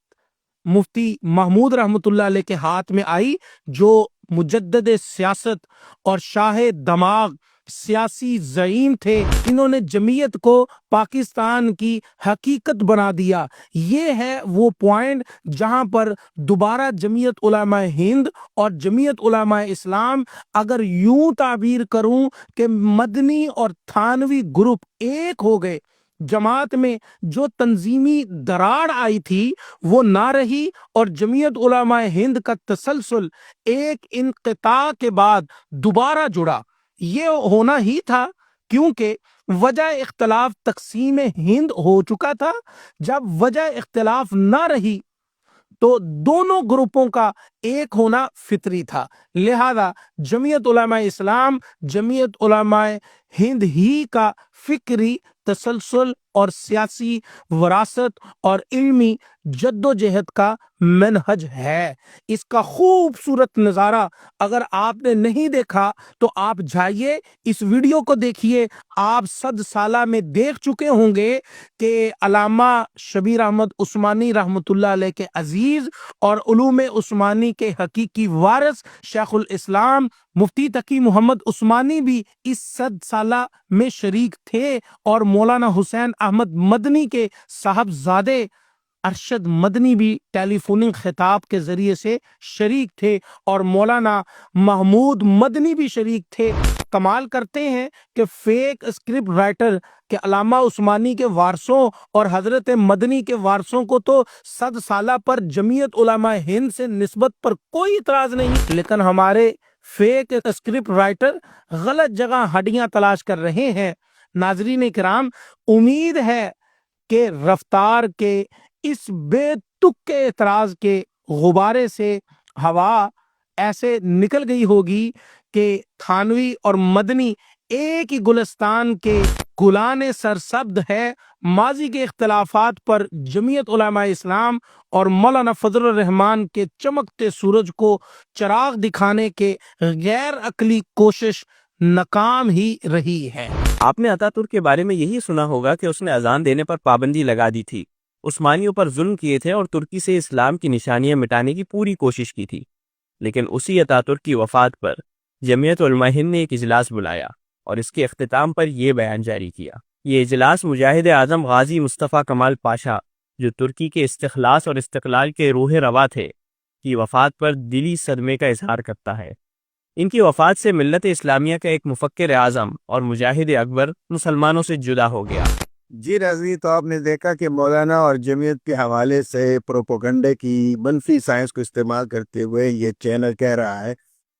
مفتی محمود رحمۃ اللہ علیہ کے ہاتھ میں آئی، جو مجدد سیاست اور شاہ دماغ سیاسی زعیم تھے، انہوں نے جمعیت کو پاکستان کی حقیقت بنا دیا۔ یہ ہے وہ پوائنٹ جہاں پر دوبارہ جمعیت علماء ہند اور جمعیت علماء اسلام، اگر یوں تعبیر کروں کہ مدنی اور تھانوی گروپ ایک ہو گئے، جماعت میں جو تنظیمی دراڑ آئی تھی وہ نہ رہی، اور جمعیت علماء ہند کا تسلسل ایک انقطاع کے بعد دوبارہ جڑا۔ یہ ہونا ہی تھا کیونکہ وجہ اختلاف تقسیم ہند ہو چکا تھا۔ جب وجہ اختلاف نہ رہی تو دونوں گروپوں کا ایک ہونا فطری تھا، لہذا جمعیت علماء اسلام جمعیت علماء ہند ہی کا فکری تسلسل اور سیاسی وراثت اور علمی جد و جہد کا منہج ہے۔ اس کا خوبصورت نظارہ اگر آپ نے نہیں دیکھا تو آپ جائیے اس ویڈیو کو دیکھیے۔ آپ 100 سالہ میں دیکھ چکے ہوں گے کہ علامہ شبیر احمد عثمانی رحمۃ اللہ علیہ کے عزیز اور علوم عثمانی کے حقیقی وارث شیخ الاسلام مفتی تقی محمد عثمانی بھی اس 100 سالہ میں شریک تھے، اور مولانا حسین احمد مدنی کے صاحبزادے ارشد مدنی بھی ٹیلی فوننگ خطاب کے ذریعے سے شریک تھے، اور مولانا محمود مدنی بھی شریک تھے۔ کمال کرتے ہیں کہ فیک اسکرپٹ رائٹر کہ علامہ عثمانی کے وارثوں اور حضرت مدنی کے وارثوں کو تو 100 سالہ پر جمعیت علماء ہند سے نسبت پر کوئی اعتراض نہیں، لیکن ہمارے فیک اسکرپٹ رائٹر غلط جگہ ہڈیاں تلاش کر رہے ہیں۔ ناظرین کرام، امید ہے کہ رفتار کے اس بے تک کے اعتراض کے غبارے سے ہوا ایسے نکل گئی ہوگی کہ تھانوی اور مدنی ایک ہی گلستان کے گلان سرسبد ہے۔ ماضی کے اختلافات پر جمعیت علماء اسلام اور مولانا فضل الرحمان کے چمکتے سورج کو چراغ دکھانے کے غیر عقلی کوشش ناکام ہی رہی ہے۔ آپ نے اتا ترک کے بارے میں یہی سنا ہوگا کہ اس نے اذان دینے پر پابندی لگا دی تھی، عثمانیوں پر ظلم کیے تھے اور ترکی سے اسلام کی نشانیاں مٹانے کی پوری کوشش کی تھی۔ لیکن اسی اتا ترک کی وفات پر جمعیت علماء ہند نے ایک اجلاس بلایا اور اس کے اختتام پر یہ بیان جاری کیا۔ یہ اجلاس مجاہد اعظم غازی مصطفیٰ کمال پاشا، جو ترکی کے استخلاص اور استقلال کے روح روا تھے، کی وفات پر دلی صدمے کا اظہار کرتا ہے۔ ان کی وفات سے ملت اسلامیہ کا ایک مفکر اعظم اور مجاہد اکبر مسلمانوں سے جدا ہو گیا۔ جی رضوی، تو آپ نے دیکھا کہ مولانا اور جمعیت کے حوالے سے پروپوگنڈے کی منفی سائنس کو استعمال کرتے ہوئے یہ چینل کہہ رہا ہے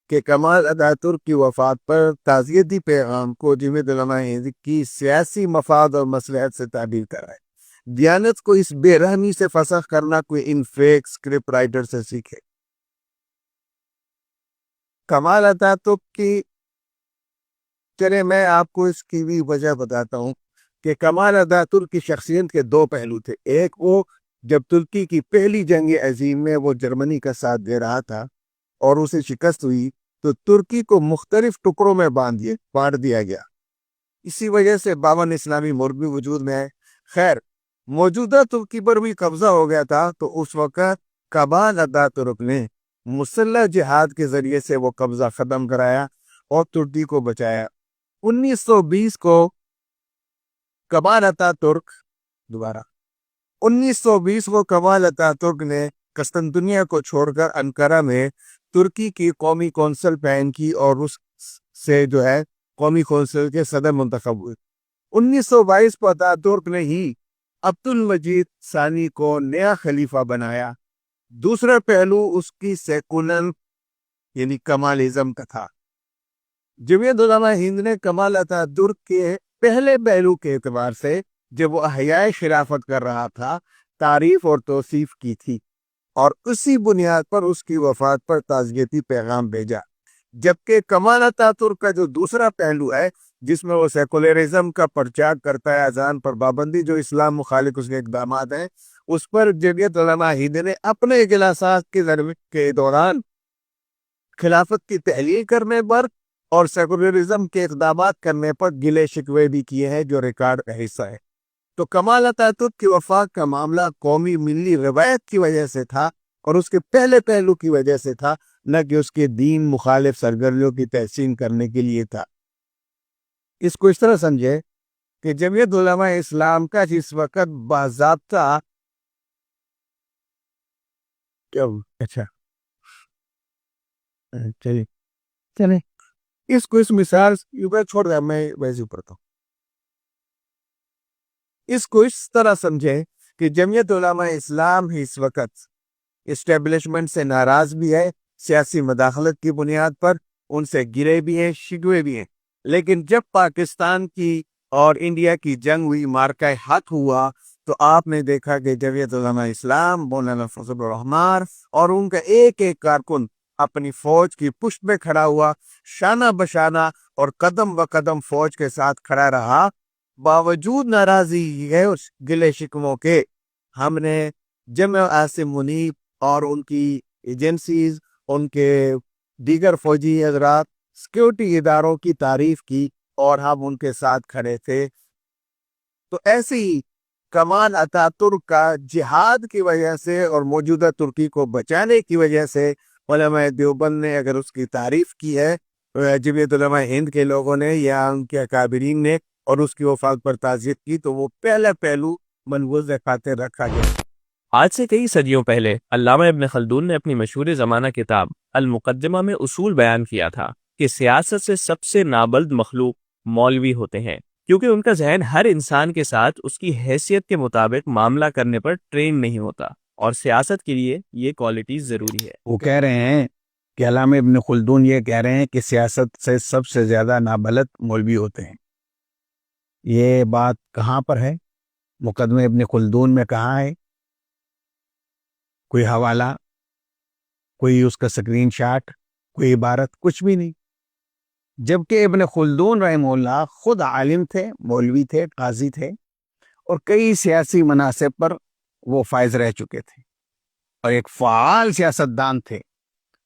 کہ کمال اتا ترک کی وفات پر تعزیتی پیغام کو جمعیت علماء ہند کی سیاسی مفاد اور مصلحت سے تعبیر کرا ہے۔ دیانت کو اس بے رحمی سے فسخ کرنا کوئی ان فیک اسکرپٹ رائٹر سے سیکھے۔ کمال اتا ترک کی، چلے میں آپ کو اس کی بھی وجہ بتاتا ہوں کہ کمال اتا ترک کی شخصیت کے دو پہلو تھے۔ ایک وہ جب ترکی کی پہلی جنگ عظیم میں وہ جرمنی کا ساتھ دے رہا تھا اور اسے شکست ہوئی تو ترکی کو مختلف ٹکڑوں میں بانٹ دیا گیا۔ اسی وجہ سے 52 اسلامی ملک بھی وجود میں ہے۔ خیر، موجودہ ترکی پر بھی قبضہ ہو گیا تھا تو اس وقت کمال اتا ترک نے مسلح جہاد کے ذریعے سے وہ قبضہ ختم کرایا اور ترکی کو بچایا۔ 1920 کو کمال اتا ترک نے قسطنطنیہ کو چھوڑ کر انقرہ میں ترکی کی قومی کونسل قائم کی اور اس سے قومی کونسل کے صدر منتخب ہوئے۔ 1922 کو اتا ترک نے ہی عبد المجید ثانی کو نیا خلیفہ بنایا۔ دوسرا پہلو اس کی سیکولر یعنی کمالزم کا تھا۔ جمعیت علماء ہند نے کمال اتا ترک کے پہلے پہلو کے اعتبار سے جب وہ احیاء خلافت کر رہا تھا تعریف اور توصیف کی تھی، اور اسی بنیاد پر اس کی وفات پر تعزیتی پیغام بھیجا۔ جبکہ کمال اتا ترک کا جو دوسرا پہلو ہے جس میں وہ سیکولرزم کا پرچار کرتا ہے، اذان پر پابندی جو اسلام مخالف اس کے اقدامات ہیں، اس پر جمعیت علماء ہند نے اپنے اجلاسات کے دوران خلافت کی تحلیل کرنے پر اور سیکولرزم کے اقدامات کرنے پر گلے شکوے بھی کیے ہیں، جو ریکارڈ کا حصہ ہے۔ تو کمال اتا ترک کی وفات کا معاملہ قومی ملی روایت کی وجہ سے تھا اور اس کے پہلے پہلو کی وجہ سے تھا، نہ کہ اس کے دین مخالف سرگرمیوں کی تحسین کرنے کے لیے تھا۔ اس کو اس طرح سمجھے کہ جمعیت علماء اسلام کا اس وقت باضابطہ اچھا چلے اس کو اس مثال چھوڑ دیا، میں ویسے ہی پڑھتا ہوں. اس کو اس طرح سمجھے کہ جمعیت علماء اسلام ہی اس وقت اسٹیبلشمنٹ سے ناراض بھی ہے، سیاسی مداخلت کی بنیاد پر ان سے گرے بھی ہیں، شکوے بھی ہیں. لیکن جب پاکستان کی اور انڈیا کی جنگ ہوئی، مارکہ حق ہوا، تو آپ نے دیکھا کہ جمعیت علماء اسلام، مولانا فضل الرحمان اور ان کا ایک ایک کارکن اپنی فوج کی پشت میں کھڑا ہوا، شانہ بشانہ اور قدم و قدم فوج کے ساتھ کھڑا رہا. باوجود ناراضی ہے اس گلے شکووں کے، ہم نے جمع عاصم منیب اور ان کی ایجنسیز، ان کے دیگر فوجی حضرات، سیکیورٹی اداروں کی تعریف کی اور ہم ان کے ساتھ کھڑے تھے. تو ایسی کمان عطا ترک کا جہاد کی وجہ سے اور موجودہ ترکی کو بچانے کی وجہ سے علماء دیوبند نے اگر اس کی تعریف کی ہے، جمعیت علماء ہند کے لوگوں نے یا ان کے اکابرین نے، اور اس کی وفات پر تعزیت کی، تو وہ پہلا پہلو منبوذ خاطر رکھا گیا. آج سے کئی صدیوں پہلے علامہ ابن خلدون نے اپنی مشہور زمانہ کتاب المقدمہ میں اصول بیان کیا تھا کہ سیاست سے سب سے نابلد مخلوق مولوی ہوتے ہیں، کیونکہ ان کا ذہن ہر انسان کے ساتھ اس کی حیثیت کے مطابق معاملہ کرنے پر ٹرین نہیں ہوتا، اور سیاست کے لیے یہ کوالٹیز ضروری ہے. وہ کہہ رہے ہیں کہ علامہ ابن خلدون یہ کہہ رہے ہیں کہ سیاست سے سب سے زیادہ نابلد مولوی ہوتے ہیں. یہ بات کہاں پر ہے؟ مقدمہ ابن خلدون میں کہاں ہے؟ کوئی حوالہ، کوئی اس کا سکرین شاٹ، کوئی عبارت، کچھ بھی نہیں. جبکہ ابن خلدون رحمہ اللہ خود عالم تھے، مولوی تھے، قاضی تھے، اور کئی سیاسی مناصب پر وہ فائز رہ چکے تھے، اور ایک فعال سیاستدان تھے،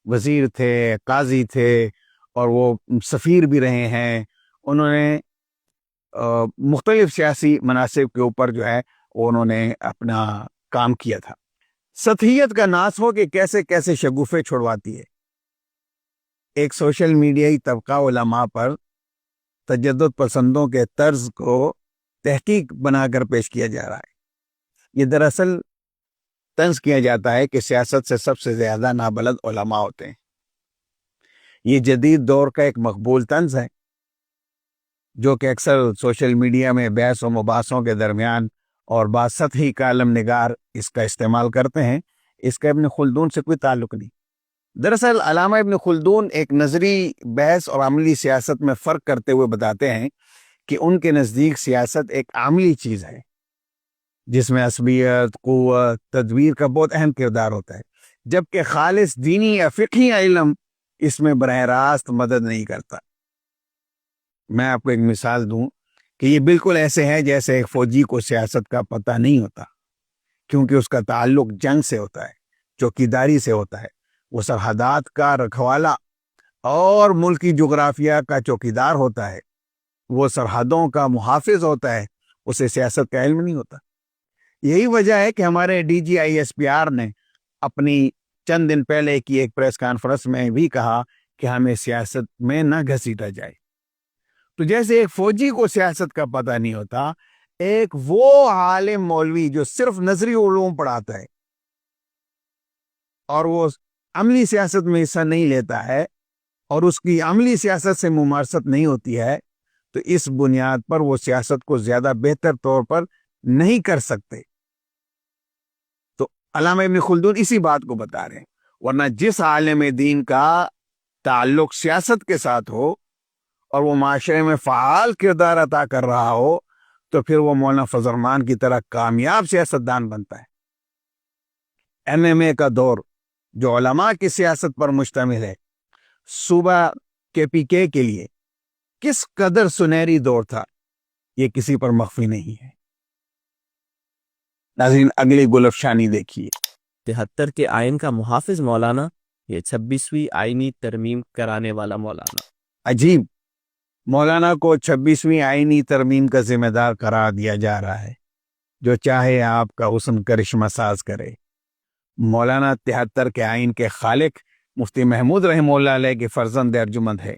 وزیر تھے، قاضی تھے، اور وہ سفیر بھی رہے ہیں. انہوں نے مختلف سیاسی مناصب کے اوپر جو ہے انہوں نے اپنا کام کیا تھا. سطحیت کا ناس ہو کہ کیسے کیسے شگوفے چھوڑواتی ہے. ایک سوشل میڈیائی طبقہ علماء پر تجدد پسندوں کے طرز کو تحقیق بنا کر پیش کیا جا رہا ہے. یہ دراصل طنز کیا جاتا ہے کہ سیاست سے سب سے زیادہ نابلد علماء ہوتے ہیں. یہ جدید دور کا ایک مقبول طنز ہے جو کہ اکثر سوشل میڈیا میں بحث و مباحثوں کے درمیان اور بعض سطحی کالم نگار اس کا استعمال کرتے ہیں. اس کا ابن خلدون سے کوئی تعلق نہیں. دراصل علامہ ابن خلدون ایک نظری بحث اور عملی سیاست میں فرق کرتے ہوئے بتاتے ہیں کہ ان کے نزدیک سیاست ایک عملی چیز ہے جس میں عصبیت، قوت، تدبیر کا بہت اہم کردار ہوتا ہے، جبکہ خالص دینی یا فقہی علم اس میں براہ راست مدد نہیں کرتا. میں آپ کو ایک مثال دوں کہ یہ بالکل ایسے ہے جیسے ایک فوجی کو سیاست کا پتہ نہیں ہوتا، کیونکہ اس کا تعلق جنگ سے ہوتا ہے، چوکیداری سے ہوتا ہے. وہ سرحدات کا رکھوالا اور ملکی جغرافیہ کا چوکیدار ہوتا ہے، وہ سرحدوں کا محافظ ہوتا ہے، اسے سیاست کا علم نہیں ہوتا. یہی وجہ ہے کہ ہمارے DGISPR نے اپنی چند دن پہلے کی ایک پریس کانفرنس میں بھی کہا کہ ہمیں سیاست میں نہ گھسیٹا جائے. تو جیسے ایک فوجی کو سیاست کا پتہ نہیں ہوتا، ایک وہ عالم مولوی جو صرف نظری علوم پڑھاتا ہے اور وہ عملی سیاست میں حصہ نہیں لیتا ہے اور اس کی عملی سیاست سے ممارست نہیں ہوتی ہے، تو اس بنیاد پر وہ سیاست کو زیادہ بہتر طور پر نہیں کر سکتے. تو علامہ ابن خلدون اسی بات کو بتا رہے ہیں. ورنہ جس عالم دین کا تعلق سیاست کے ساتھ ہو اور وہ معاشرے میں فعال کردار ادا کر رہا ہو، تو پھر وہ مولانا فضل الرحمان کی طرح کامیاب سیاستدان بنتا ہے. MMA کا دور جو علماء کی سیاست پر مشتمل ہے، صوبہ KPK کے لیے کس قدر سنہری دور تھا، یہ کسی پر مخفی نہیں ہے. ناظرین، اگلی گلفشانی دیکھیے. 73 کے آئین کا محافظ مولانا، یہ 26ویں آئینی ترمیم کرانے والا مولانا. عجیب، مولانا کو 26ویں آئینی ترمیم کا ذمہ دار قرار دیا جا رہا ہے. جو چاہے آپ کا حسن کرشمہ ساز کرے. مولانا 73 کے آئین کے خالق مفتی محمود رحمہ اللہ علیہ کے فرزند ارجمند ہے،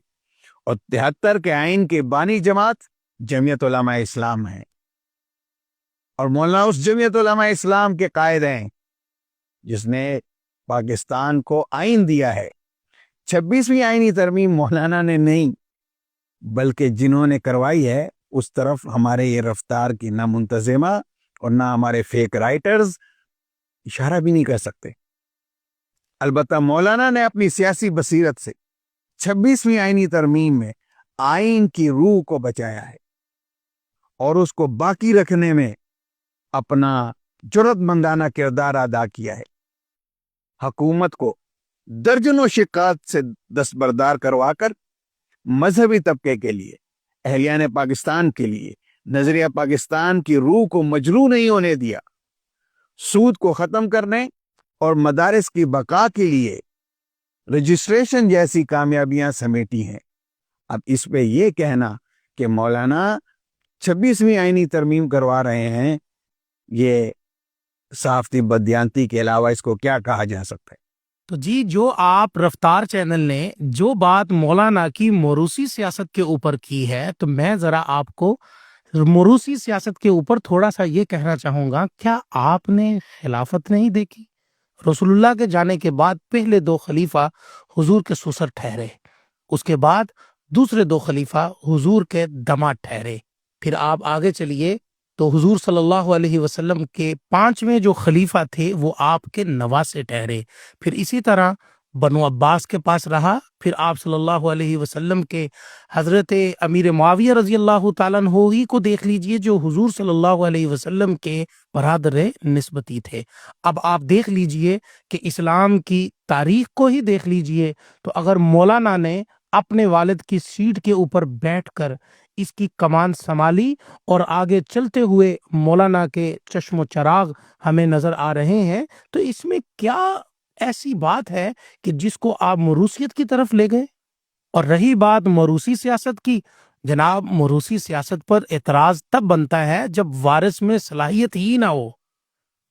اور 73 کے آئین کے بانی جماعت جمعیت علماء اسلام ہے، اور مولانا اس جمعیت علماء اسلام کے قائد ہیں جس نے پاکستان کو آئین دیا ہے۔ 26ویں آئینی ترمیم مولانا نے نہیں بلکہ جنہوں نے کروائی ہے، اس طرف ہمارے یہ رفتار کی نہ منتظمہ اور نہ ہمارے فیک رائٹرز اشارہ بھی نہیں کر سکتے۔ البتہ مولانا نے اپنی سیاسی بصیرت سے 26ویں آئینی ترمیم میں آئین کی روح کو بچایا ہے اور اس کو باقی رکھنے میں اپنا جرأت مندانہ کردار ادا کیا ہے۔ حکومت کو درجنوں شکایات سے دستبردار کروا کر مذہبی طبقے کے لیے، اہلیان پاکستان کے لیے نظریہ پاکستان کی روح کو مجروح نہیں ہونے دیا، سود کو ختم کرنے اور مدارس کی بقا کے لیے رجسٹریشن جیسی کامیابیاں سمیٹی ہیں۔ اب اس پہ یہ کہنا کہ مولانا 26ویں آئینی ترمیم کروا رہے ہیں، یہ صحافتی بددیانتی کے علاوہ اس کو کیا کہا جا سکتا ہے؟ تو جی، جو آپ رفتار چینل نے جو بات مولانا کی موروثی سیاست کے اوپر کی ہے، تو میں ذرا آپ کو موروثی سیاست کے اوپر تھوڑا سا یہ کہنا چاہوں گا، کیا آپ نے خلافت نہیں دیکھی؟ رسول اللہ کے جانے کے بعد پہلے 2 خلیفہ حضور کے سسر ٹھہرے، اس کے بعد دوسرے 2 خلیفہ حضور کے داماد ٹھہرے، پھر آپ آگے چلیے تو حضور صلی اللہ علیہ وسلم کے 5ویں جو خلیفہ تھے وہ آپ کے نواسے ٹھہرے، پھر اسی طرح بنو عباس کے پاس رہا، پھر آپ صلی اللہ علیہ وسلم کے حضرت امیر معاویہ رضی اللہ تعالیٰ عنہ ہی کو دیکھ لیجئے، جو حضور صلی اللہ علیہ وسلم کے برادر نسبتی تھے۔ اب آپ دیکھ لیجئے کہ اسلام کی تاریخ کو ہی دیکھ لیجئے، تو اگر مولانا نے اپنے والد کی سیٹ کے اوپر بیٹھ کر اس کی کمان سنبھالی اور آگے چلتے ہوئے مولانا کے چشم و چراغ ہمیں نظر آ رہے ہیں، تو اس میں کیا ایسی بات ہے کہ جس کو آپ موروثیت کی طرف لے گئے؟ اور رہی بات موروثی سیاست کی، جناب موروثی سیاست پر اعتراض تب بنتا ہے جب وارث میں صلاحیت ہی نہ ہو۔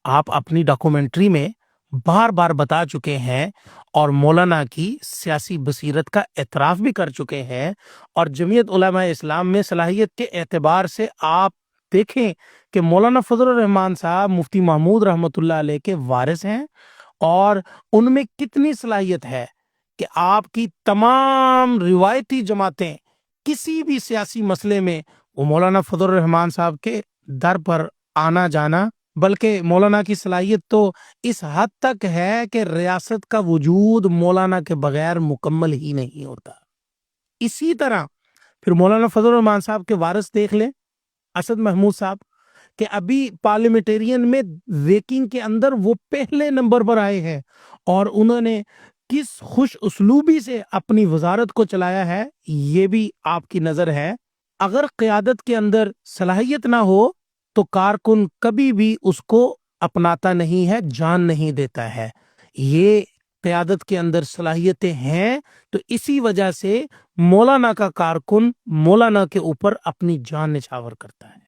آپ اپنی ڈاکومنٹری میں بار بار بتا چکے ہیں اور مولانا کی سیاسی بصیرت کا اعتراف بھی کر چکے ہیں، اور جمعیت علماء اسلام میں صلاحیت کے اعتبار سے آپ دیکھیں کہ مولانا فضل الرحمان صاحب مفتی محمود رحمۃ اللہ علیہ کے وارث ہیں، اور ان میں کتنی صلاحیت ہے کہ آپ کی تمام روایتی جماعتیں کسی بھی سیاسی مسئلے میں وہ مولانا فضل الرحمان صاحب کے در پر آنا جانا، بلکہ مولانا کی صلاحیت تو اس حد تک ہے کہ ریاست کا وجود مولانا کے بغیر مکمل ہی نہیں ہوتا۔ اسی طرح پھر مولانا فضل الرحمان صاحب کے وارث دیکھ لیں، اسد محمود صاحب، کہ ابھی پارلیمنٹرین میں ریکنگ کے اندر وہ پہلے نمبر پر آئے ہیں، اور انہوں نے کس خوش اسلوبی سے اپنی وزارت کو چلایا ہے، یہ بھی آپ کی نظر ہے۔ اگر قیادت کے اندر صلاحیت نہ ہو تو کارکن کبھی بھی اس کو اپناتا نہیں ہے، جان نہیں دیتا ہے۔ یہ قیادت کے اندر صلاحیتیں ہیں، تو اسی وجہ سے مولانا کا کارکن مولانا کے اوپر اپنی جان نچھاور کرتا ہے۔